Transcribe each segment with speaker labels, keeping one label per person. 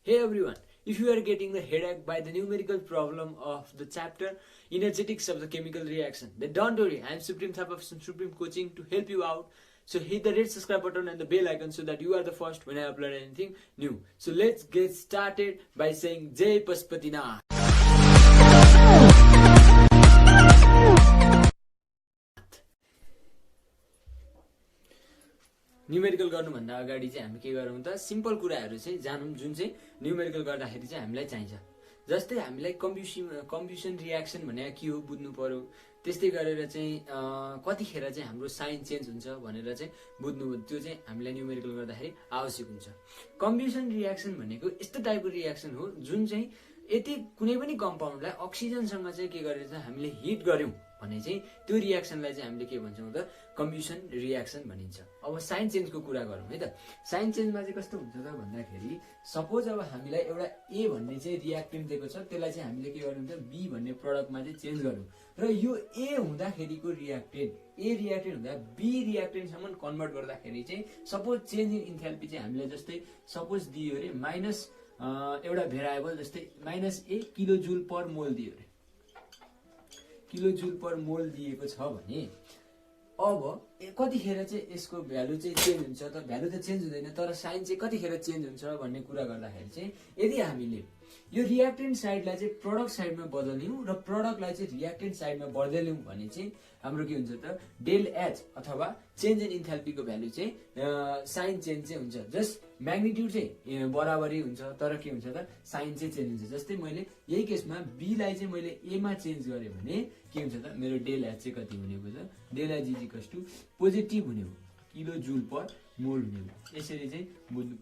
Speaker 1: Hey everyone, if you are getting the headache by the numerical problem of the chapter Energetics of the Chemical Reaction, then don't worry, I am Supreme Thapa from Supreme Coaching to help you out. So hit the red subscribe button and the bell icon so that you are the first when I upload anything new. So let's get started by saying Jai Pashupatinath. Numerical गर्नुभन्दा अगाडि चाहिँ हामी के गरौँ त simple कुराहरू चाहिँ जानौँ जुन चाहिँ न्युमेरिकल गर्दाखेरि चाहिँ हामीलाई चाहिन्छ। जस्तै हामीलाई कम्ब्युसन रियाक्सन भनेको के हो बुझ्नु पर्यो। त्यस्तै गरेर चाहिँ कतिखेर चाहिँ हाम्रो साइन चेन्ज हुन्छ भनेर चाहिँ बुझ्नु, त्यो चाहिँ हामीलाई न्युमेरिकल गर्दाखेरि आवश्यक हुन्छ। कम्ब्युसन रियाक्सन भनेको यस्तो टाइपको रियाक्सन हो जुन चाहिँ यदि कुनै पनि कम्पाउन्डलाई अक्सिजनसँग चाहिँ के गरेर चाहिँ हामीले हिट गर्यौँ भने चाहिँ त्यो रियाक्सनलाई चाहिँ हामीले के भन्छौँ त कम्ब्युसन रियाक्सन भनिन्छ। अब साइन चेन्जको कुरा गरौँ है त। साइन चेन्जमा चाहिँ कस्तो हुन्छ त भन्दाखेरि सपोज अब हामीलाई एउटा ए भन्ने चाहिँ रियाक्टेन्ट दिएको छ, त्यसलाई चाहिँ हामीले के गर्यौँ त बी भन्ने प्रडक्टमा चाहिँ चेन्ज गर्यौँ र यो ए हुँदाखेरिको रियाक्टेन्ट ए रियाक्टेन्ट हुँदा बी रियाक्टेन्टसम्म कन्भर्ट गर्दाखेरि चाहिँ सपोज चेन्ज इन इन्थ्याल्पी चाहिँ हामीलाई जस्तै सपोज दियो अरे माइनस एउटा भेरिएबल जस्तै माइनस ए किलो जुल पर मोल दियो अरे, किलो जुल पर मोल दिएको छ भने अब कतिखेर चाहिँ यसको भ्यालु चाहिँ चेन्ज हुन्छ त भ्यालु त चेन्ज हुँदैन तर साइन चाहिँ कतिखेर चेन्ज हुन्छ भन्ने कुरा गर्दाखेरि चाहिँ यदि हामीले यो रियाक्टेन्ट साइडलाई चाहिँ प्रडक्ट साइडमा बदल्यौँ र प्रडक्टलाई चाहिँ रियाक्टेन्ट साइडमा बदल्यौँ भने चाहिँ हाम्रो के हुन्छ त डेल एच अथवा चेन्ज इन इन्थ्याल्पीको भ्यालु चाहिँ साइन चेन्ज चाहिँ हुन्छ। जस्ट म्याग्निट्युड चाहिँ बराबरी हुन्छ तर के हुन्छ त साइन चाहिँ चेन्ज हुन्छ। जस्तै मैले यही केसमा बीलाई चाहिँ मैले एमा चेन्ज गरेँ भने के हुन्छ त मेरो डेल एच चाहिँ कति हुने भयो त del H is equals to positive हुने हो, किलो जुल पर मोल हुने हो। यसरी चाहिँ बुझ्नु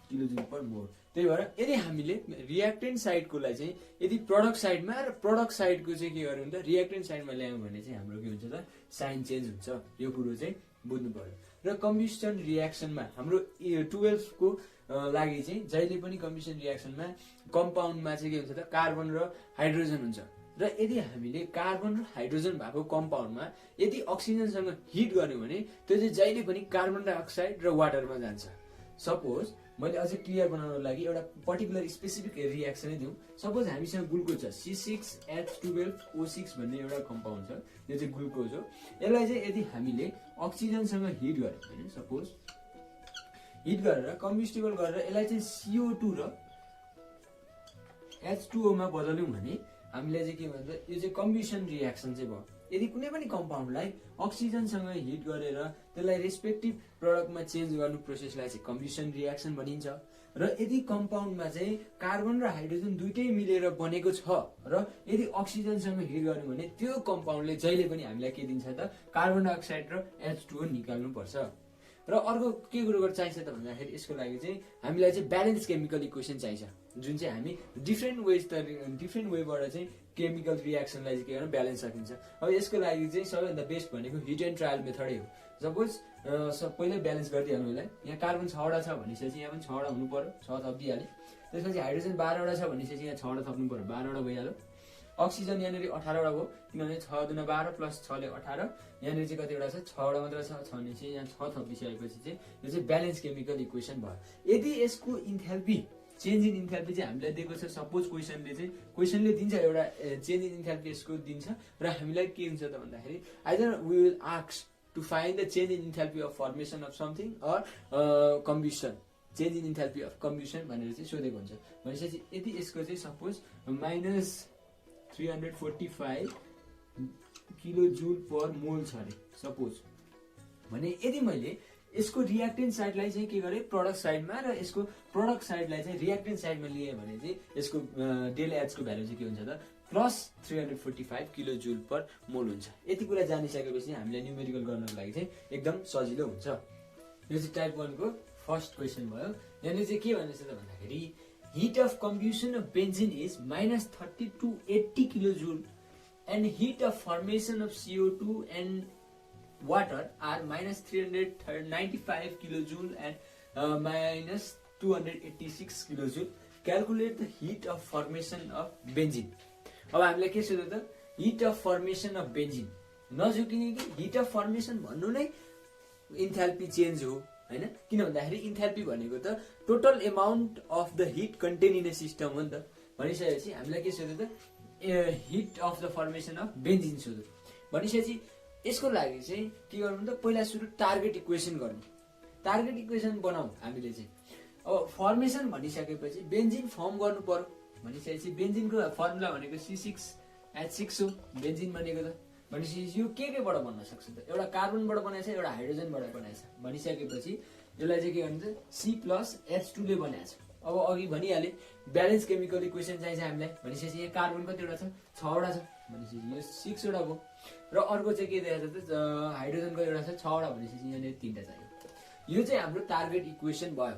Speaker 1: किलो जुल पर मोल। त्यही भएर यदि हामीले रियाक्टेन्ट साइडकोलाई चाहिँ यदि प्रडक्ट साइडमा र प्रडक्ट साइडको चाहिँ के गर्यौँ त रियाक्टेन्ट साइडमा ल्यायौँ भने चाहिँ हाम्रो के हुन्छ त साइन चेन्ज हुन्छ। यो कुरो चाहिँ बुझ्नु पर्यो। र कम्ब्युसन रियाक्सनमा हाम्रो 12 को लागि चाहिँ जहिले पनि कम्ब्युसन रियाक्सनमा कम्पाउन्डमा चाहिँ के हुन्छ त कार्बन र हाइड्रोजन हुन्छ र यदि हामीले कार्बन र हाइड्रोजन भएको कम्पाउन्डमा यदि अक्सिजनसँग हिट गर्यौँ भने त्यो चाहिँ जहिले पनि कार्बन डाइअक्साइड र वाटरमा जान्छ। सपोज मैले अझै क्लियर बनाउनको लागि एउटा पर्टिकुलर स्पेसिफिक रियाक्सनै दिउँ। सपोज हामीसँग ग्लुकोज छ C6H12O6 भन्ने एउटा कम्पाउन्ड छ, यो चाहिँ ग्लुकोज हो। यसलाई चाहिँ यदि हामीले अक्सिजनसँग हिट गर्यौँ भने सपोज हिट गरेर कम्बिस्टिबल गरेर यसलाई चाहिँ CO2 र H2O मा बदल्यौँ भने हामीले चाहिँ के भन्छ यो चाहिँ कम्ब्युसन रियाक्सन चाहिँ भयो। यदि कुनै पनि कम्पाउन्डलाई अक्सिजनसँग हिट गरेर त्यसलाई रेस्पेक्टिभ प्रडक्टमा चेन्ज गर्नु प्रोसेसलाई चाहिँ कम्ब्युसन रियाक्सन भनिन्छ। र यदि कम्पाउन्डमा चाहिँ कार्बन र हाइड्रोजन दुइटै मिलेर बनेको छ र यदि अक्सिजनसँग हिट गर्नु भने त्यो कम्पाउन्डले जहिले पनि हामीलाई के दिन्छ त कार्बन डाइअक्साइड र H2O निकाल्नु पर्छ। र अर्को के कुरो चाहिन्छ त भन्दाखेरि यसको लागि चाहिँ हामीलाई चाहिँ ब्यालेन्स केमिकल इक्वेसन चाहिन्छ जुन चाहिँ हामी डिफ्रेन्ट वेबाट चाहिँ केमिकल रियाक्सनलाई चाहिँ के गर्नु ब्यालेन्स सकिन्छ। अब यसको लागि चाहिँ सबैभन्दा बेस्ट भनेको हिट एन्ड ट्रायल मेथडै हो। सपोज पहिल्यै ब्यालेन्स गरिदिइहाल्नु यसलाई। यहाँ कार्बन 6वटा छ भनेपछि यहाँ पनि 6वटा हुनु पर्यो, 6 थपिदिइहालेँ। त्यसपछि हाइड्रोजन 12वटा छ भनेपछि यहाँ 6वटा थप्नु पर्यो, 12वटा भइहाल्यो। अक्सिजन यहाँनिर 18वटा भयो किनभने 6 दुना 12 प्लस 6 ले 18। यहाँनिर चाहिँ कतिवटा छ 6वटा मात्र छ, 6 भने चाहिँ यहाँ 6 थपिसकेपछि चाहिँ यो चाहिँ ब्यालेन्स केमिकल इक्वेसन भयो। यदि यसको इन्थ्याल्पी चेन्ज इन इन्थ्याल्पी चाहिँ हामीलाई दिएको छ, सपोज क्वेसनले दिन्छ एउटा चेन्ज इन इन्थ्याल्पी यसको दिन्छ र हामीलाई के हुन्छ त भन्दाखेरि either we will ask to find the change in enthalpy of formation of something or combustion, change in enthalpy of combustion भनेर चाहिँ सोधेको हुन्छ। भनेपछि यदि यसको चाहिँ suppose minus 345 kilo joule per mole छ अरे सपोज भने यदि मैले यसको रियाक्टेन्ट साइडलाई चाहिँ के गरेँ प्रडक्ट साइडमा र यसको प्रडक्ट साइडलाई चाहिँ रियाक्टेन्ट साइडमा लिएँ भने चाहिँ यसको डेल एचको भ्यालु चाहिँ के हुन्छ त प्लस 345 किलो जुल पर मोल हुन्छ। यति कुरा जानिसकेपछि हामीलाई न्युमेरिकल गर्नको लागि चाहिँ एकदम सजिलो हुन्छ। यो चाहिँ टाइप 1 को फर्स्ट क्वेसन भयो। यहाँनिर चाहिँ के भनेछ त भन्दाखेरि heat of combustion of benzene is minus 30 to 80 kilojoule and heat of formation of CO2 and water are minus 395 kilojoule and minus 286 kilojoule. Calculate the heat of formation of benzene. अब हामीलाई के सोध्यो त heat of formation of benzene नझुकिने कि heat of formation भन्नु नै इन्थ्याल्पी change हो हैन। किन भन्दाखेरि इन्थाल्पी भनेको त total amount of the heat content in a system हो नि त। भनिसकेपछि हामीलाई के सोध्यो त heat of the formation of benzene सोध्यो। भनिसकेपछि यसको लागि चाहिँ के गर्नु त पहिला सुरु टार्गेट इक्वेसन गर्नु। टार्गेट इक्वेसन बनाऊ हामीले चाहिँ। अब फर्मेसन भनिसकेपछि बेन्जिन फर्म गर्नु पर्यो। भनिसकेपछि बेन्जिनको फर्मुला भनेको C6H6 हो बेन्जिन भनेको त। भनेपछि यो केबाट बन्न सक्छ त एउटा कार्बनबाट बनाएछ एउटा हाइड्रोजनबाट बनाएछ। भनिसकेपछि यसलाई चाहिँ के गर्नु त C+H2 ले बनाएछ। अब अघि भनिहाले ब्यालेन्स केमिकल इक्वेसन चाहिन्छ हामीलाई। भनेपछि यहाँ कार्बन कतिवटा छ 6 वटा छ। भनेपछि यो 6 वटा भयो र अर्को चाहिँ के दिएको छ त हाइड्रोजन कतिवटा छ 6 वटा। भनेपछि यहाँनिर 3टा चाहियो। यो चाहिँ हाम्रो टार्गेट इक्वेसन भयो।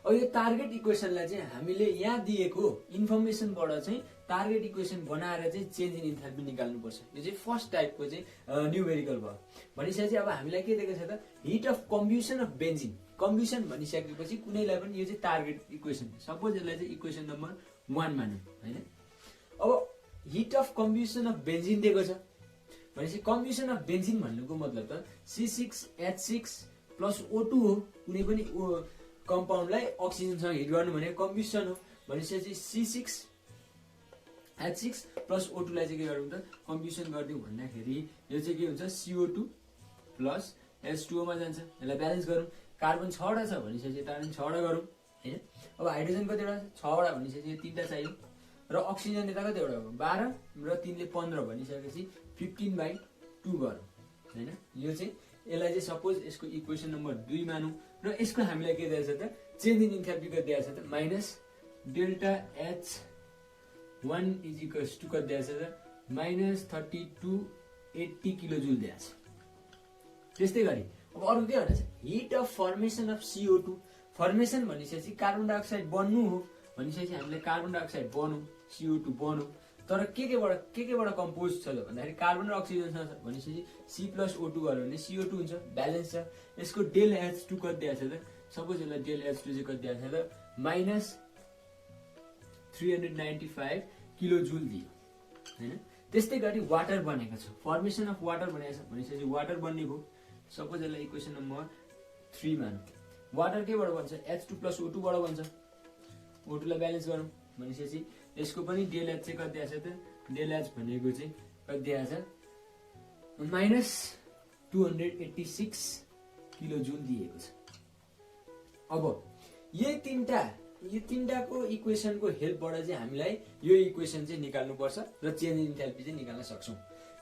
Speaker 1: अब यो टार्गेट इक्वेसनलाई चाहिँ हामीले यहाँ दिएको इन्फर्मेसनबाट चाहिँ टार्गेट इक्वेसन बनाएर चाहिँ चेन्ज इन इन्थाल्पी निकाल्नुपर्छ। यो चाहिँ फर्स्ट टाइपको चाहिँ न्युमेरिकल भयो। भनिसकेपछि अब हामीलाई के दिएको छ त heat of combustion of benzene. Combustion भनिसकेपछि कुनैलाई पनि यो चाहिँ टार्गेट इक्वेसन। सपोज यसलाई चाहिँ इक्वेसन नम्बर 1 मानौँ हैन। अब heat of combustion of benzene दिएको छ। भनेपछि कम्ब्युसन अफ बेन्जिन भन्नुको मतलब त C6H6 + O2 हो। कुनै पनि कम्पाउन्डलाई अक्सिजनसँग हिट गर्नु भने कम्ब्युसन हो। भनेपछि C6H6 + O2 लाई चाहिँ के गरौँ त कम्ब्युसन गरिदिउँ भन्दाखेरि यो चाहिँ के हुन्छ CO2 + H2O मा जान्छ। यसलाई ब्यालेन्स गरौँ। कार्बन 6 वटा छ भनेपछि यता पनि 6 वटा गरौँ हैन। अब हाइड्रोजन कतिवटा 6 वटा भनेपछि 3टा चाहियो र अक्सिजन यता कतिवटा हो 12 र 3 ले 15 भनिसकेपछि 15/2 गरौँ हैन। यो चाहिँ यसलाई चाहिँ सपोज यसको इक्वेसन नम्बर 2 मानौँ र यसको हामीलाई के दिएको छ त चेन्ज इन इन्थाल्पी कति दिएको छ त -ΔH1 = कति दिएको छ त -3280 किलोजुल दिएको छ। त्यस्तै गरी अब अरु के भन्छ hit of formation of CO2। Formation भनिसकेपछि कार्बन डाइअक्साइड बन्नु हो। भनिसकेपछि हामीले कार्बन डाइअक्साइड बनौँ CO2 बनौँ तर केबाट कम्पोज छ त भन्दाखेरि कार्बन र अक्सिजन छ भनेपछि C+O2 गऱ्यो भने CO2 हुन्छ ब्यालेन्स छ। यसको ΔH2 कति दिएको छ त सपोज यसलाई ΔH2 चाहिँ कति दिएको छ त -395 किलोजुल दियो हैन। त्यस्तै गरी वाटर बनेको छ। फर्मेसन अफ वाटर भनेको छ भनेपछि वाटर बन्ने भयो। सपोज यसलाई इक्वेसन नम्बर 3 मानौँ। वाटर केबाट बन्छ H2 + O2 बाट बन्छ। O2 लाई ब्यालेन्स गरौँ भनेपछि यसको पनि ΔH चाहिँ कति दिएको छ त ΔH भनेको चाहिँ कति दिएको छ -286 किलोजुल दिएको छ। अब यो तीनटाको इक्वेसनको हेल्पबाट चाहिँ हामीलाई यो इक्वेसन चाहिँ निकाल्नु पर्छ र चेन्ज इन इन्थाल्पी चाहिँ निकाल्न सक्छौं।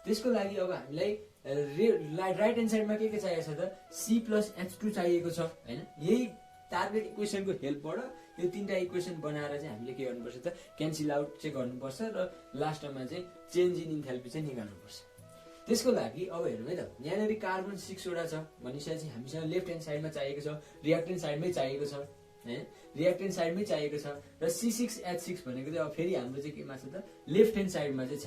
Speaker 1: त्यसको लागि अब हामीलाई राइट ह्यान्ड साइडमा के चाहिएको छ त C+H2 चाहिएको छ हैन। यही टार्गेट इक्वेसनको हेल्पबाट यो तीनटा इक्वेसन बनाएर चाहिँ हामीले के गर्नुपर्छ त क्यान्सल आउट चाहिँ गर्नुपर्छ र लास्टमा चाहिँ चेन्ज इन इन्थाल्पी चाहिँ निकाल्नुपर्छ। त्यसको लागि अब हेरौँ है त यहाँनेरि कार्बन 6 वटा छ भनिसकेपछि हामीसँग लेफ्ट ह्यान्ड साइडमा चाहिएको छ रिएक्टेन्ट साइडमै चाहिएको छ हैन। रिएक्टेन्ट साइडमै चाहिएको छ र C6H6 भनेको चाहिँ अब फेरि हाम्रो चाहिँ केमा छ त लेफ्ट ह्यान्ड साइडमा चाहिँ छ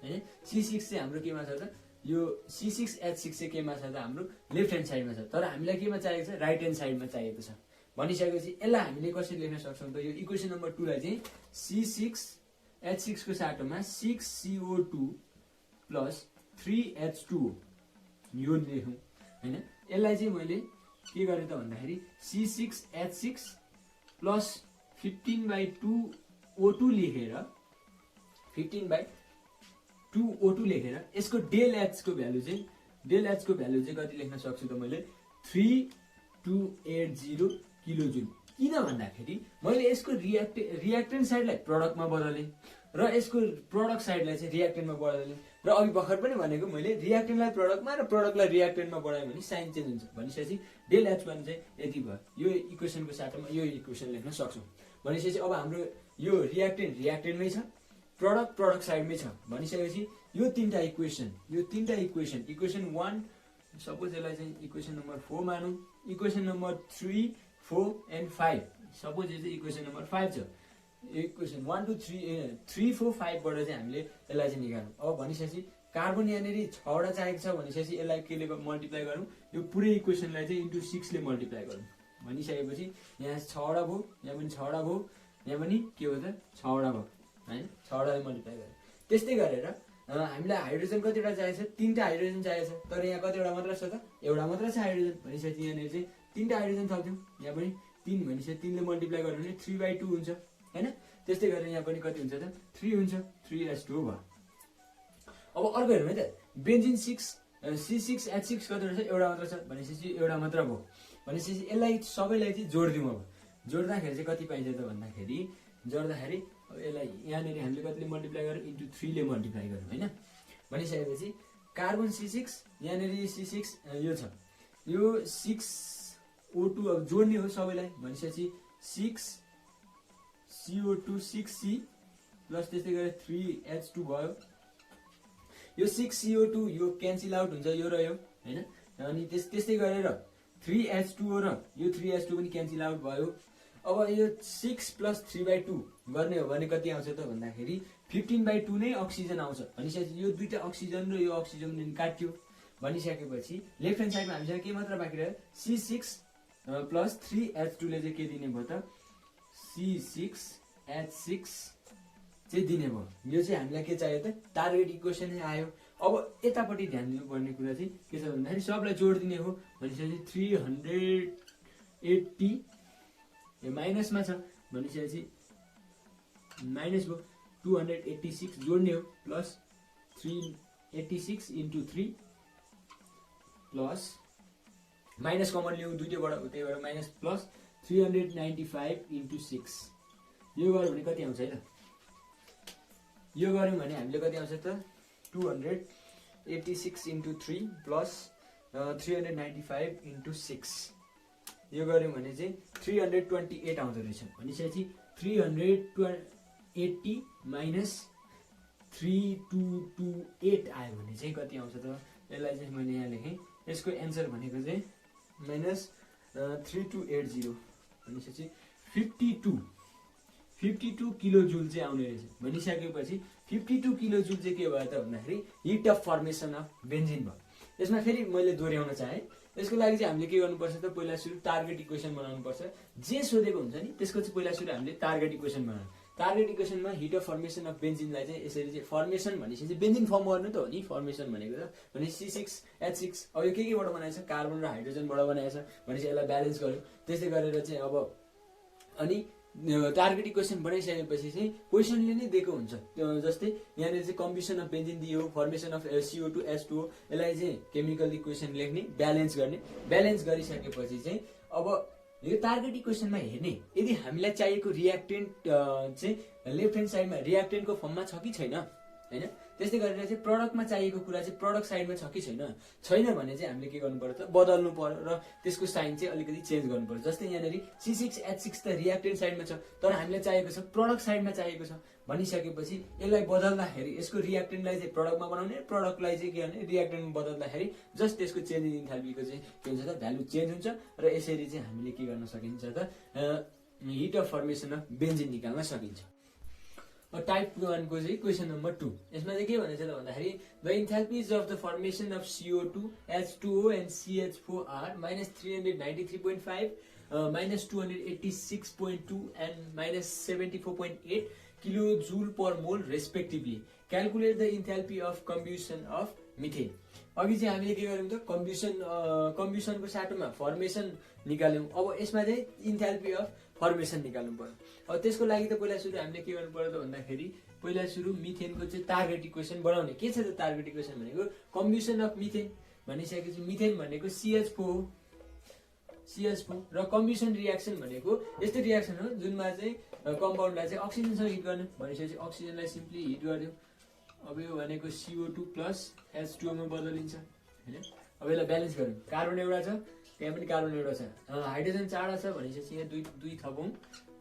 Speaker 1: हैन। C6 चाहिँ हाम्रो केमा छ त यो C6H6 चाहिँ केमा छ त हाम्रो लेफ्ट ह्यान्ड साइडमा छ तर हामीलाई केमा चाहिएको छ राइट ह्यान्ड साइडमा चाहिएको छ। भनिसकेपछि यसलाई हामीले कसरी लेख्न सक्छौं त यो इक्वेसन नम्बर 2 लाई चाहिँ C6H6 को साटोमा 6CO2 + 3H2 यो लेखौं हैन। यसलाई चाहिँ मैले के गरे त भन्दाखेरि C6H6 + 15/2 O2 लेखेर 15/2 O2 लेखेर यसको ΔH को भ्यालु चाहिँ कति लेख्न सक्छु त मैले 3280 किलोजुल। किन भन्दाखेरि मैले यसको रिएक्टेन्ट साइडलाई प्रोडक्टमा बदले र यसको प्रोडक्ट साइडलाई चाहिँ रिएक्टेन्टमा बदले र अघि भर्खर पनि भनेको मैले रिएक्टेन्टलाई प्रोडक्टमा र प्रोडक्टलाई रिएक्टेन्टमा बढाएँ भने साइन चेन्ज हुन्छ। भनिसकेपछि ΔH1 चाहिँ यति भयो। यो इक्वेसनको साथमा यो इक्वेसन लेख्न सक्छौं। भनिसकेपछि अब हाम्रो यो रिएक्टेन्टमै छ प्रोडक्ट साइडमै छ भनिसकेपछि यो तीनटा इक्वेसन इक्वेसन 1 सपोज यसलाई चाहिँ इक्वेसन नम्बर 4 मानौं। इक्वेसन नम्बर 3 4 and 5 सपोज यो चाहिँ इक्वेसन नम्बर 5 छ। इक्वेसन 1 2 3 4 5 बाट चाहिँ हामीले यसलाई चाहिँ निकाल्नु। अब भनिसकेपछि कार्बन यहाँनेरि 6 वटा चाहिएको छ भनिसकेपछि यसलाई केले मल्टिप्लाई गरौँ यो पुरै इक्वेसनलाई चाहिँ इन्टु 6 ले मल्टिप्लाई गरौँ। भनिसकेपछि यहाँ 6 वटा भयो यहाँ पनि 6 वटा भयो यहाँ पनि के हो त 6 वटा भयो हैन। 6 वटाले मल्टिप्लाई गरे। त्यस्तै गरेर हामीलाई हाइड्रोजन कतिवटा चाहिएको छ, 3टा हाइड्रोजन चाहिएको छ, तर यहाँ कतिवटा मात्र छ त, एउटा मात्र छ हाइड्रोजन। भनेपछि यहाँनिर चाहिँ 3टा हाइड्रोजन थप्थ्यौँ, यहाँ पनि 3 भनेपछि 3ले मल्टिप्लाई गर्यो भने 3/2 हुन्छ हैन। त्यस्तै गरेर यहाँ पनि कति हुन्छ त, 3 हुन्छ, 3s2 भयो। अब अर्को हेरौँ है त, बेन्जिन 6 C6H6 कतिवटा छ, एउटा मात्र छ, भनेपछि एउटा मात्र भयो। भनेपछि यसलाई सबैलाई चाहिँ जोड्दिउँ। अब जोड्दाखेरि चाहिँ कति पाइन्छ त भन्दाखेरि, जोड्दाखेरि यसलाई यहाँनिर हामीले कतिले मल्टिप्लाई गर्यो, इन्टु 3 ले मल्टिप्लाई गर्यौँ हैन। भनिसकेपछि कार्बन C6, यहाँनिर C6 यो छ, यो 6O2 अब जोड्ने हो सबैलाई। भनेपछि 6CO2 6C प्लस त्यस्तै गरेर 3H2 भयो। यो 6CO2 यो क्यान्सल आउट हुन्छ, यो र यो हैन। अनि त्यस्तै गरेर 3H2O र यो 3H2 पनि क्यान्सल आउट भयो। अब यो 6 प्लस 3/2 गर्ने हो भने कति आउँछ त भन्दाखेरि 15/2 नै अक्सिजन आउँछ। भनिसकेपछि यो दुईटा अक्सिजन र यो अक्सिजन काट्यो। भनिसकेपछि लेफ्ट ह्यान्ड साइडमा हामीसँग के मात्र बाँकी रह्यो, C6 प्लस 3H2 ले चाहिँ के दिने भयो त, C6H6 चाहिँ दिने भयो। यो चाहिँ हामीलाई के चाहियो त, टार्गेट इक्वेसन आयो। अब यतापट्टि ध्यान दिनुपर्ने कुरा चाहिँ के छ भन्दाखेरि सबलाई जोडिदिने हो। भनेपछि 380 यो माइनसमा छ, भनेपछि माइनस भयो, 286 जोड्ने हो, plus 386 into 3 plus minus common ल्याउँ दुईटैबाट, त्यही भएर माइनस प्लस 395 इन्टु 6। यो गऱ्यो भने कति आउँछ है त, यो गऱ्यौँ भने हामीले कति आउँछ त, 286 इन्टु 3 प्लस 395 इन्टु 6। यो गऱ्यौँ भने चाहिँ 328 आउँदो रहेछ। भनेपछि 380 माइनस 3228 आयो भने चाहिँ कति आउँछ त, यसलाई चाहिँ मैले यहाँ लेखेँ, यसको एन्सर भनेको चाहिँ माइनस 3280 भनेपछि 52 किलो जुल चाहिँ आउने रहेछ। भनिसकेपछि 52 किलो जुल चाहिँ के भयो त भन्दाखेरि hit of formation of benzene भयो। यसमा फेरि मैले दोहोऱ्याउन चाहेँ, यसको लागि चाहिँ हामीले के गर्नुपर्छ त, पहिला सुरु टार्गेट इक्वेसन बनाउनुपर्छ। जे सोधेको हुन्छ नि त्यसको चाहिँ पहिला सुरु हामीले टार्गेट इक्वेसन बनाउनु। टार्गेट इक्वेसनमा हिट अफ फर्मेसन अफ बेन्जिनलाई चाहिँ यसरी चाहिँ, फर्मेसन भनेपछि चाहिँ बेन्जिन फर्म गर्नु त हो नि फर्मेसन भनेको त। भने C6H6 अब यो केबाट बनाएछ, कार्बन र हाइड्रोजनबाट बनाएछ। भनेपछि यसलाई ब्यालेन्स गर्यो। त्यस्तै गरेर चाहिँ अब अनि टार्गेट इक्वेसन बनाइसकेपछि चाहिँ क्वेसनले नै दिएको हुन्छ। जस्तै यहाँनिर चाहिँ कम्बिसन अफ बेन्जिन दियो, फर्मेसन अफ CO2 H2O, यसलाई चाहिँ केमिकल इक्वेसन लेख्ने, ब्यालेन्स गर्ने। ब्यालेन्स गरिसकेपछि चाहिँ अब यो टार्गेट इक्वेसनमा हेर्ने, यदि हामीलाई चाहिएको रियाक्टेन्ट चाहिँ लेफ्ट ह्यान्ड साइडमा रियाक्टेन्टको फर्ममा छ कि छैन हैन। त्यस्तै गरेर चाहिँ प्रडक्टमा चाहिएको कुरा चाहिँ प्रडक्ट साइडमा छ कि छैन, छैन भने चाहिँ हामीले के गर्नु पर्यो त, बदल्नु पर्यो र त्यसको साइन चाहिँ अलिकति चेन्ज गर्नु पर्यो। जस्तै यहाँनिर C6H6 त रियाक्टेन्ट साइडमा छ, तर हामीलाई चाहिएको छ प्रडक्ट साइडमा चाहिएको छ। भनिसकेपछि यसलाई बदल्दाखेरि यसको रियाक्टेन्टलाई चाहिँ प्रडक्टमा बनाउने, प्रडक्टलाई चाहिँ के गर्ने रियाक्टेन्टमा बदल्दाखेरि जस्ट त्यसको चेन्ज इन इन्थाल्पीको चाहिँ के हुन्छ त, भ्यालु चेन्ज हुन्छ। र यसरी चाहिँ हामीले के गर्न सकिन्छ त, heat of formation of benzene निकाल्न सकिन्छ। टाइप 1 को चाहिँ क्वेसन नम्बर 2, यसमा चाहिँ के भनेछ त भन्दाखेरि the enthalpies of the formation of CO2 H2O and CH4 are -393.5 -286.2 and -74.8 kilo joule per mole respectively. Calculate the enthalpy of combustion of methane. अघि चाहिँ हामीले के गर्यौँ त, कम्ब्युसनको साटोमा फर्मेसन निकाल्यौँ। अब यसमा चाहिँ इन्थाल्पी अफ फर्मेसन निकाल्नु पर्यो। अब त्यसको लागि त पहिला सुरु हामीले के गर्नु पर्यो त भन्दाखेरि पहिला सुरु मिथेनको चाहिँ टार्गेट इक्वेसन बनाउने। के छ त टार्गेट इक्वेसन भनेको, कम्ब्युसन अफ मिथेन भनिसकेपछि मिथेन भनेको CH4 र कम्ब्युसन रियाक्सन भनेको यस्तो रियाक्सन हो जुनमा चाहिँ कम्पाउन्डलाई चाहिँ अक्सिजनसँग हिट गर्ने। भनेपछि अक्सिजनलाई सिम्पली हिट गर्यो। अब यो भनेको CO2 प्लस H2O मा बदलिन्छ हैन। अब यसलाई ब्यालेन्स गर्यौँ, कार्बन एउटा छ, त्यहाँ पनि कार्बन एउटा छ, हाइड्रोजन 4 छ, भनेपछि यहाँ दुई थपौँ,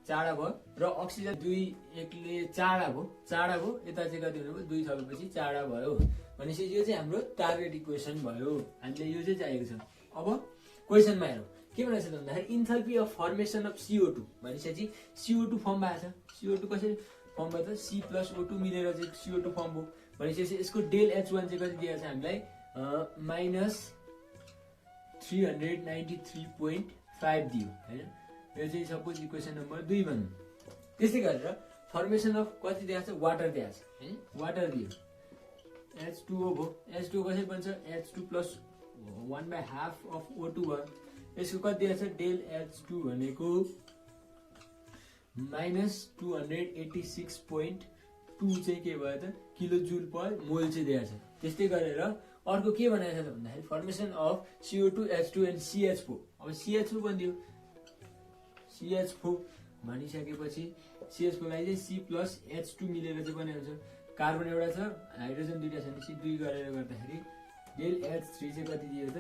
Speaker 1: 4 भयो, र अक्सिजन 2 एकले 4 भयो, यता चाहिँ कति हुनु भयो, 2 थपेपछि 4 भयो। भनेपछि यो चाहिँ हाम्रो टार्गेट इक्वेसन भयो, हामीले यो चाहिँ चाहिएको छ। अब क्वेसनमा हेरौँ के भनेछ त भन्दाखेरि enthalpy of formation of CO2 भनेपछि CO2 फर्म भएको छ। CO2 कसरी फर्म भयो त, C प्लस O2 मिलेर चाहिँ CO2 फर्म भयो। भनेपछि यसको डेल H1 चाहिँ कति दिएको छ हामीलाई, -393.5 दियो हैन। यो चाहिँ सपोज इक्वेसन नम्बर 2 भनौँ। त्यस्तै गरेर फर्मेसन अफ कति दिएको छ, वाटर दिएको छ हैन, वाटर दियो। H2O भयो। H2O कसरी बन्छ H2 प्लस 1/2 अफ O2 भयो। यसको कति दिएको छ डेल H2 भनेको -286.2 चाहिँ के भयो त किलो जुल पर मोल चाहिँ दिएको छ। त्यस्तै गरेर अर्को के बनाएको छ भन्दाखेरि formation of CO2 H2 and CH4। अब CH4 बनिदियो। CH4 भनिसकेपछि CH4 लाई चाहिँ C प्लस H2 मिलेर चाहिँ बनेको छ। कार्बन एउटा छ, हाइड्रोजन दुईटा छ नि, C2 गरेर गर्दाखेरि डेल H3 चाहिँ कति दियो त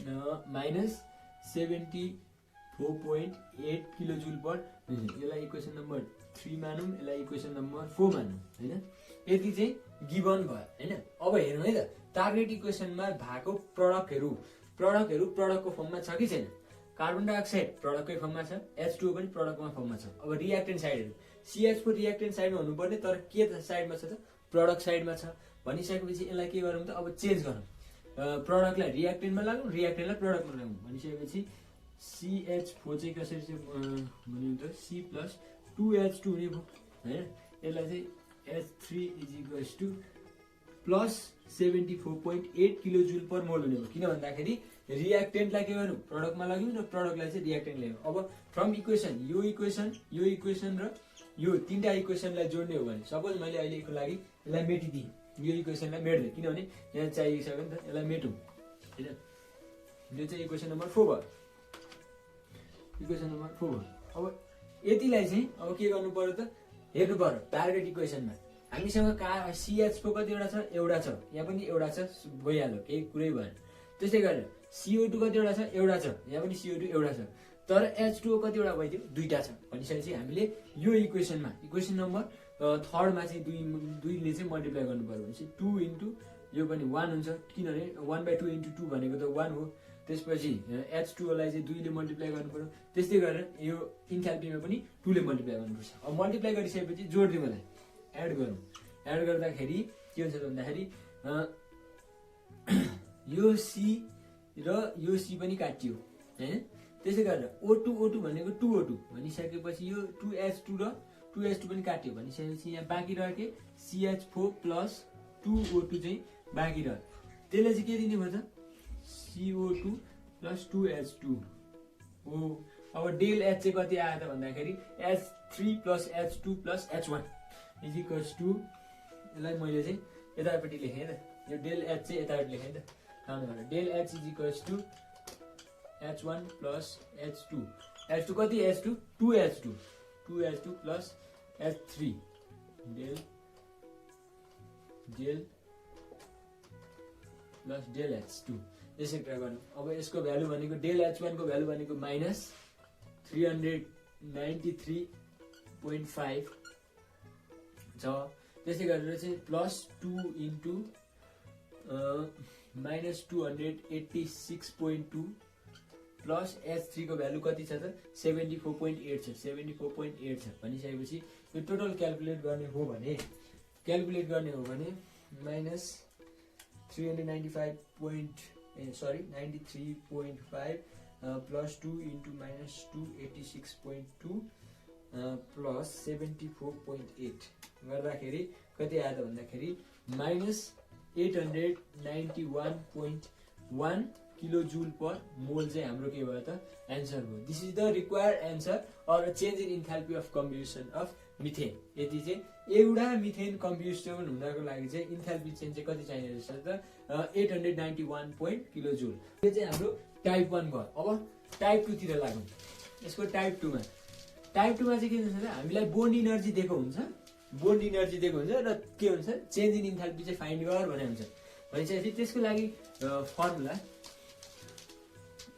Speaker 1: -74.8 किलो जुल पर। यसलाई इक्वेसन नम्बर 3 मानौँ, यसलाई इक्वेसन नम्बर 4 मानौँ हैन। यति चाहिँ गिभन भयो हैन। अब हेरौँ है त टार्गेट इक्वेसनमा भएको प्रडक्टहरु प्रडक्टको फर्ममा छ कि छैन। कार्बन डाइअक्साइड प्रडक्टकै फर्ममा छ, H2O पनि प्रडक्टमा फर्ममा छ। अब रिएक्टेन्ट साइडहरु CH4 रिएक्टेन्ट साइडमा हुनुपर्ने तर के साइडमा छ त प्रडक्ट साइडमा छ। भनिसकेपछि यसलाई के गरौँ त अब चेन्ज गरौँ। प्रडक्टलाई रिएक्टेन्टमा लागौँ, रिएक्टेन्टलाई प्रडक्टमा लागौँ। भनिसकेपछि CH4 चाहिँ कसरी चाहिँ भनियो त C प्लस 2H2 हुने भयो हैन। यसलाई चाहिँ H3 plus 74.8 kilo joule per मोल हुने भयो। किन भन्दाखेरि रिएक्टेन्टलाई के गर्नु प्रडक्टमा लाग्यौँ र प्रडक्टलाई चाहिँ रिएक्टेन्ट ल्यायौँ। अब फ्रम इक्वेसन यो इक्वेसन र यो तीनटा इक्वेसनलाई जोड्ने हो भने सपोज मैले अहिलेको लागि यसलाई मेटिदिएँ, यो इक्वेसनलाई मेट्दै किनभने यहाँ चाहिसक्यो नि त, यसलाई मेटौँ हैन। यो चाहिँ इक्वेसन नम्बर 4 भयो। इक्वेसन नम्बर 4 भयो। अब यतिलाई चाहिँ अब के गर्नु पर्यो त हेर्नु पर्यो टार्गेट इक्वेसनमा हामीसँग CH4 कतिवटा छ एउटा छ, यहाँ पनि एउटा छ गइहाल्यो केही कुरै भएन। त्यस्तै गरेर CO2 कतिवटा छ एउटा छ, यहाँ पनि CO2 एउटा छ, तर H2O कतिवटा भइदियो दुईटा छ। भनिसकेपछि हामीले यो इक्वेसन नम्बर 3 मा चाहिँ 2 ले चाहिँ मल्टिप्लाई गर्नु पर्यो भनेपछि 2 इन्टु यो पनि 1 हुन्छ किनभने 1/2 इन्टु 2 भनेको त 1 हो। त्यसपछि H2O लाई चाहिँ 2 ले मल्टिप्लाई गर्नु पर्यो। त्यस्तै गरेर यो इन्थाल्पीमा पनि 2 ले मल्टिप्लाई गर्नुपर्छ। अब मल्टिप्लाई गरिसकेपछि जोड्दिउँ मलाई एड गरौँ। एड गर्दाखेरि के हुन्छ भन्दाखेरि यो C र यो C पनि काटियो हैन। त्यसै गरेर O2 भनेको 2O2 भनिसकेपछि यो 2H2 र 2H2 पनि काट्यो भनिसकेपछि यहाँ बाँकी रह्यो के CH4 प्लस 2O2 चाहिँ बाँकी रह्यो। त्यसले चाहिँ के दिने भयो त CO2 प्लस 2H2 हो। अब डेल H चाहिँ कति आयो त भन्दाखेरि H3 plus H2 plus H1 is equals to यसलाई मैले चाहिँ यतापट्टि लेखेँ त यो डेल H चाहिँ यतापट्टि लेखेँ त del H is equals to H1 plus H2 कति H2 2H2 plus H3 del plus del H2 यसै प्रकार गर्नु। अब यसको भ्यालु भनेको डेल H1 को भ्यालु भनेको -393.5 छ। त्यसै गरेर चाहिँ प्लस 2 इन्टु -286.2 प्लस H3 को भ्यालु कति छ त 74.8 छ। 74.8 छ भनिसकेपछि यो टोटल क्याल्कुलेट गर्ने हो भने -93.5 प्लस 2 इन्टु -286.2 प्लस 74.8 गर्दाखेरि कति आयो त भन्दाखेरि -891.1 किलो जुल पर मोल चाहिँ हाम्रो के भयो त एन्सर भयो। This is the required answer or change in enthalpy of combustion of methane. यति चाहिँ एउटा मिथेन कम्बिसन हुनको लागि चाहिँ इन्थाल्पी चेन्ज चाहिँ कति चाहिने रहेछ त 891 किलो जुल। यो चाहिँ हाम्रो टाइप 1 भयो। अब टाइप 2 तिर लागौँ। यसको टाइप 2 मा चाहिँ के हुन्छ त हामीलाई बोन्ड इनर्जी दिएको हुन्छ र के हुन्छ चेन्ज इन इन्थाल्पी चाहिँ फाइन्ड गर भने हुन्छ। भनिसकेपछि त्यसको लागि फर्मुला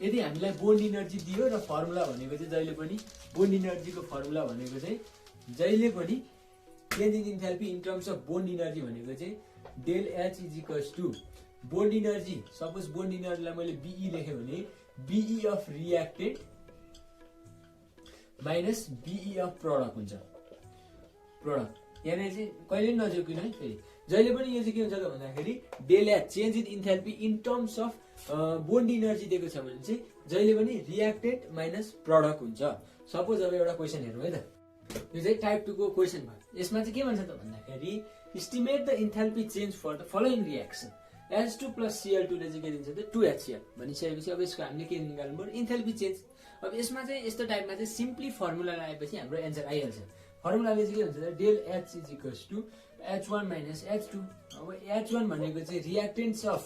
Speaker 1: यदि हामीलाई बोन्ड इनर्जी दियो र फर्मुला भनेको चाहिँ जहिले पनि बोन्ड इनर्जीको फर्मुला भनेको चाहिँ जहिले पनि change in enthalpy in terms of bond energy भनेको चाहिँ del H is equals to bond energy. Suppose bond इनर्जीलाई मैले BE लेखेँ भने BE of reactant minus BE of product हुन्छ। प्रडक्ट यहाँ चाहिँ कहिले नजोकिनु है। फेरि जहिले पनि यो चाहिँ के हुन्छ त भन्दाखेरि del H change in enthalpy in terms of bond energy दिएको छ भने चाहिँ जहिले पनि रिएक्टेन्ट माइनस प्रडक्ट हुन्छ। सपोज अब एउटा क्वेसन हेरौँ है त। यो चाहिँ टाइप 2 को क्वेसन भयो। यसमा चाहिँ के भन्छ त भन्दाखेरि estimate the enthalpy change for the following reaction H2 plus Cl2 ले चाहिँ के दिन्छ त 2HCl भनिसकेपछि अब यसको हामीले के निकाल्नु पर्यो इन्थाल्पी चेन्ज। अब यसमा चाहिँ यस्तो टाइपमा चाहिँ सिम्पली फर्मुला लगाएपछि हाम्रो एन्सर आइहाल्छ। फर्मुलाले चाहिँ के हुन्छ त del H is equals to H1 minus H2। अब H1 भनेको चाहिँ reactants of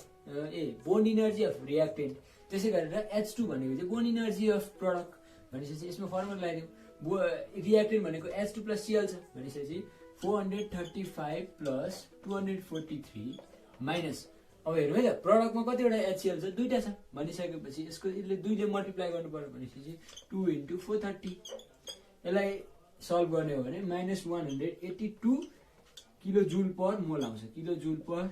Speaker 1: bond energy of reactant, त्यसै गरेर H2 भनेको चाहिँ बोन्ड इनर्जी अफ प्रडक्ट भनेपछि यसमा फर्मुला लगाइदिउँ। रियाक्टेन्ट भनेको H2 plus Cl छ भनेपछि 435 plus 243 माइनस अब हेरौँ है त प्रडक्टमा कतिवटा HCl छ दुईटा छ भनिसकेपछि यसको यसले 2 ले मल्टिप्लाई गर्नु पर्यो भनेपछि 2 × 430 यसलाई सल्भ गर्ने हो भने माइनस 182 किलो जुल पर मोल आउँछ। किलो जुल पर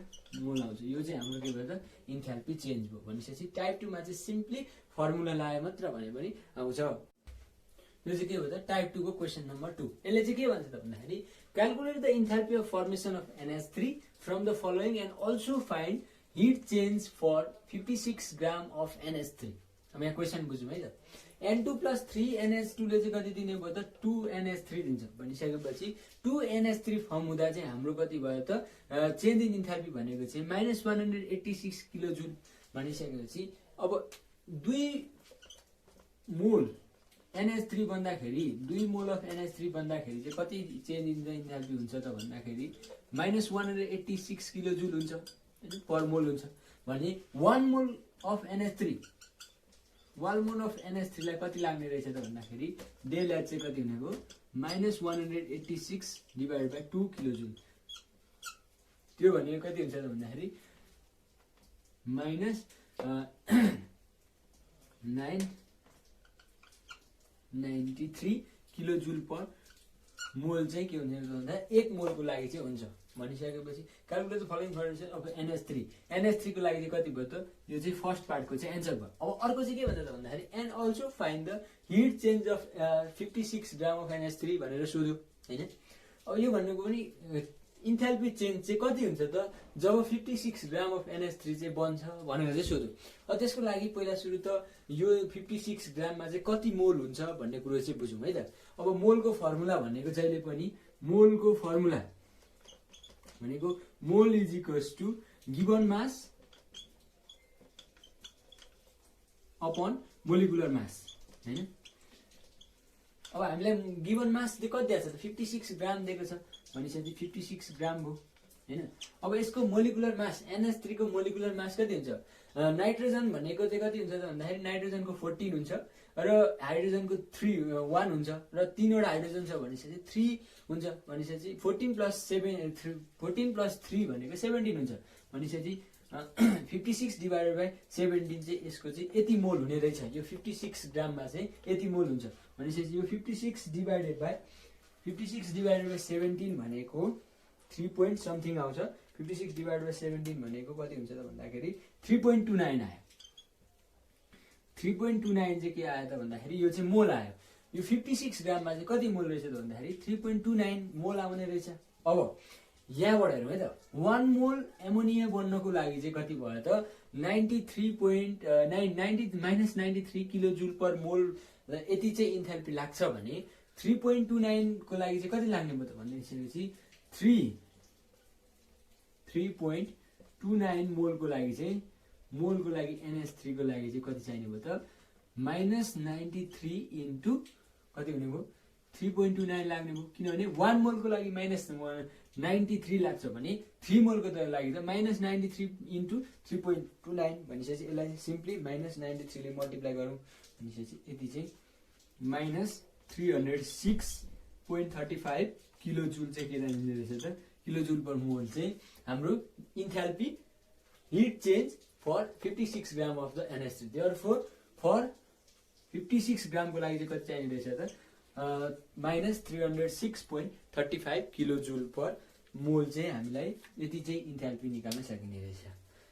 Speaker 1: मोल आउँछ। यो चाहिँ हाम्रो के भयो त इन्थाल्पी चेन्ज भयो भनेपछि टाइप 2 मा चाहिँ सिम्पली फर्मुला लगाए मात्र भने पनि आउँछ। यो चाहिँ के भयो त टाइप 2 को क्वेसन नम्बर 2। यसले चाहिँ के भन्छ त भन्दाखेरि calculate the enthalpy of formation of NH3 from the following and also find heat change for 56 gram of NH3। अब यहाँ क्वेसन बुझौँ है त। N2 plus 3NH2 ले चाहिँ कति दिने भयो त 2NH3 दिन्छ भनिसकेपछि 2NH3 फर्म हुँदा चाहिँ हाम्रो कति भयो त चेन्ज इन इन्थाल्पी भनेको चाहिँ माइनस 186 किलो जुल भनिसकेपछि अब 2 मोल NH3 बन्दाखेरि 2 मोल अफ NH3 बन्दाखेरि चाहिँ कति चेन्ज इन इन्थाल्पी हुन्छ त भन्दाखेरि माइनस 186 किलो जुल हुन्छ पर मोल हुन्छ भने 1 mole of NH3 1 mole of NH3 लाई कति लाग्ने रहेछ त भन्दाखेरि डेल H चाहिँ कति हुने भयो minus 186 divided by 2 kilo joule. त्यो भनेको कति हुन्छ त भन्दाखेरि minus 993 kilo joule per mole चाहिँ के हुन्छ भन्दा 1 मोलको लागि चाहिँ हुन्छ भनिसकेपछि calculate the following formation of NH3। NH3 को लागि चाहिँ कति भयो त यो चाहिँ फर्स्ट पार्टको चाहिँ एन्सर भयो। अब अर्को चाहिँ के भन्छ त भन्दाखेरि and also find the heat change of 56 gram of NH3 भनेर सोध्यो हैन। अब यो भनेको पनि इन्थाल्पी चेन्ज चाहिँ कति हुन्छ त जब 56 ग्राम अफ NH3 चाहिँ बन्छ भनेर चाहिँ सोध्यो। अब त्यसको लागि पहिला सुरु त यो 56 ग्राममा चाहिँ कति मोल हुन्छ भन्ने कुरो चाहिँ बुझौँ है त। अब मोलको फर्मुला भनेको जहिले पनि मोलको फर्मुला भनेको mole is equals to given mass upon molecular mass हैन। अब हामीलाई गिवन मास चाहिँ कति दिएको छ त 56 ग्राम दिएको छ भनेपछि 56 ग्राम भयो हैन। अब यसको मोलिकुलर मास NH3 को मोलिकुलर मास कति हुन्छ नाइट्रोजन भनेको चाहिँ कति हुन्छ त भन्दाखेरि नाइट्रोजनको 14 हुन्छ र हाइड्रोजनको 1 हुन्छ र 3 वटा हाइड्रोजन छ भनेपछि 3 हुन्छ भनेपछि 14 प्लस 3 भनेको 17 हुन्छ भनेपछि 56 डिभाइडेड बाइ 17 चाहिँ यसको चाहिँ यति मोल हुने रहेछ। यो 56 ग्राममा चाहिँ यति मोल हुन्छ भनेपछि यो 56 डिभाइडेड बाइ 17 भनेको 3 पोइन्ट समथिङ आउँछ। 56 डिभाइडेड बाइ 17 भनेको कति हुन्छ त भन्दाखेरि 3.29 आयो। 3.29 चाहिँ के आयो त भन्दाखेरि यो चाहिँ मोल आयो। यो 56 ग्राममा चाहिँ कति मोल रहेछ त भन्दाखेरि 3.29 मोल आउने रहेछ। अब यहाँबाट हेरौँ है त 1 मोल एमोनिया बन्नको लागि चाहिँ कति भयो त 93 किलो जुल पर मोल यति चाहिँ इन्थाल्पी लाग्छ भने 3.29 को लागि चाहिँ कति लाग्ने भयो त भनेपछि 3.29 मोलको लागि चाहिँ NH3 को लागि चाहिँ कति चाहिने भयो त माइनस 93 इन्टु कति हुने भयो 3.29 लाग्ने भयो किनभने 1 मोलको लागि माइनस 93 लाग्छ भने 3 मोलको लागि त माइनस 93 इन्टु 3.29 भनेपछि यसलाई सिम्पली माइनस 93 ले मल्टिप्लाई गरौँ भनेपछि यति चाहिँ माइनस 306.35 किलो जुल चाहिँ के दिने रहेछ त किलो जुल पर मोल चाहिँ हाम्रो enthalpy heat change for 56 gram of the NH3। Therefore for 56 gram को लागि चाहिँ कति चाहिने रहेछ त minus 306.35 kilo joule per mole चाहिँ हामीलाई यति चाहिँ इन्थाल्पी निकाल्न सकिने रहेछ।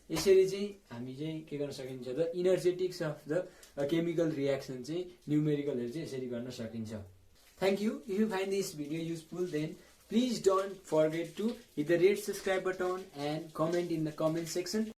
Speaker 1: यसरी चाहिँ हामी चाहिँ के गर्न सकिन्छ त इनर्जेटिक्स अफ द केमिकल रिएक्सन चाहिँ न्यूमेरिकलहरु चाहिँ यसरी गर्न सकिन्छ। Thank you. If you find this video useful, then please don't forget to hit the red subscribe button and comment in the comment section.